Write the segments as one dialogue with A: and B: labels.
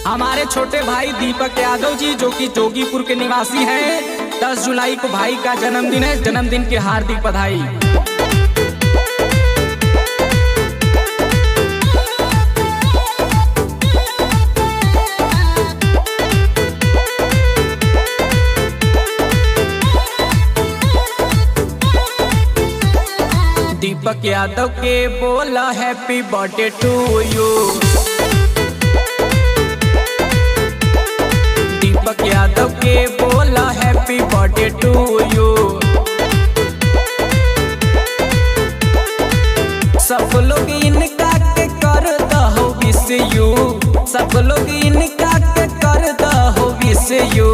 A: हमारे छोटे भाई दीपक यादव जी जो कि जोगीपुर के निवासी हैं, 10 जुलाई को भाई का जन्मदिन है। जन्मदिन की हार्दिक बधाई। दीपक यादव के बोला happy birthday two you. Deepak Yadav के बोला हैप्पी बर्थडे टू यू। सब लोग इनका के कर दो विश यू। सब लोग इनका के कर दो विश यू।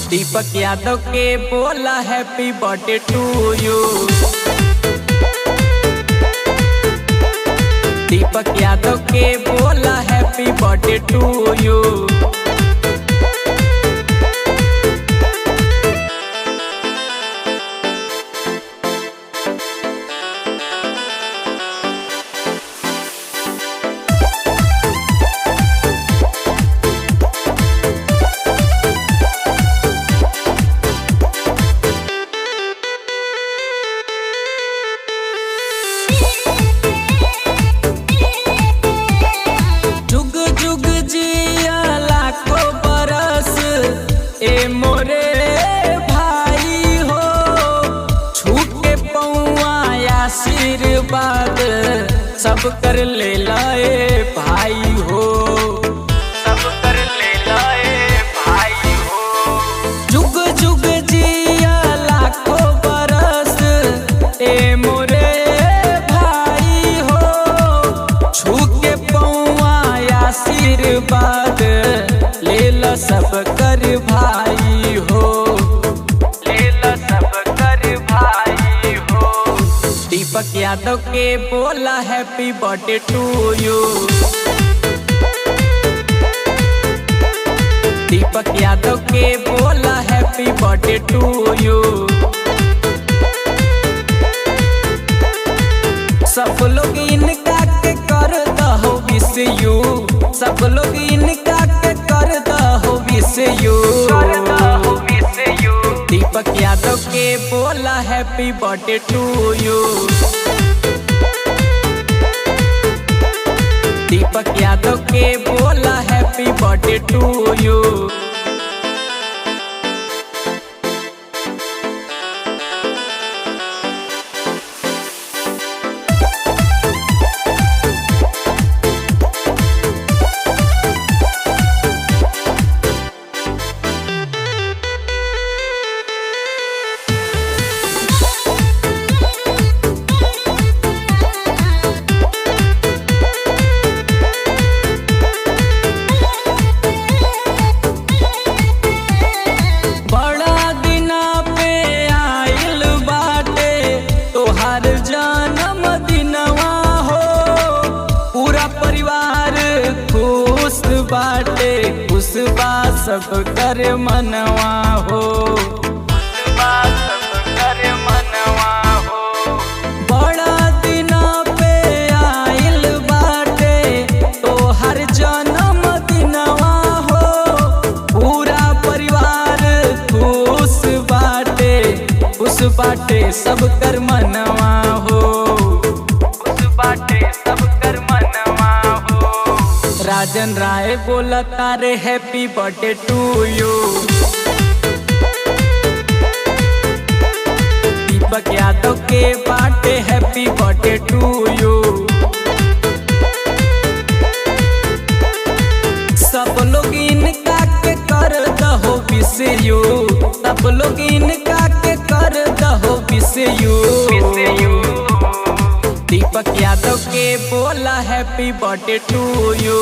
A: दीपक यादव के बोला happy birthday two you. Deepak Yadav के बोला हैप्पी बर्थडे टू यू। ए मोरे भाई हो, छू के पौआ आशीर्वाद सब कर ले लाए भाई हो। सब कर ले लाए भाई हो। जुग जुग जिया लाखों बरस ए मोरे भाई हो, छू के पौआ आशीर्वाद ले ला सब कर भाई हो। ले ला सब कर भाई हो। दीपक यादव के बोला happy birthday two you. Deepak Yadav के बोला हैप्पी बर्थडे टू यू। सब लोग इनका के कर दो विश यू। सब लोग इनका के कर दो विश यू। दीपक यादव के बोला happy birthday two you. Deepak Yadav के बोला हैप्पी बर्थडे टू यू। जन्म दिनवा हो, पूरा परिवार खुश बाटे। खुश बा सब कर मनवा हो। सब कर मनवा हो। बड़ा दिन पे आइल बाटे तो हर जन्म दिनवा हो, पूरा परिवार खुश बाटे। खुश बाटे सब कर मनवा हो। खुश बाटे सब कर मनवा हो। राजन राय बोला तारे happy birthday two you. Deepak Yadav के बाटे हैप्पी बर्थडे टू यू। सब लोग इनका के कर दो विश यू। सब लोग इनका के कर दो विश यू। दीपक यादव के बोला हैप्पी बर्थडे टू यू।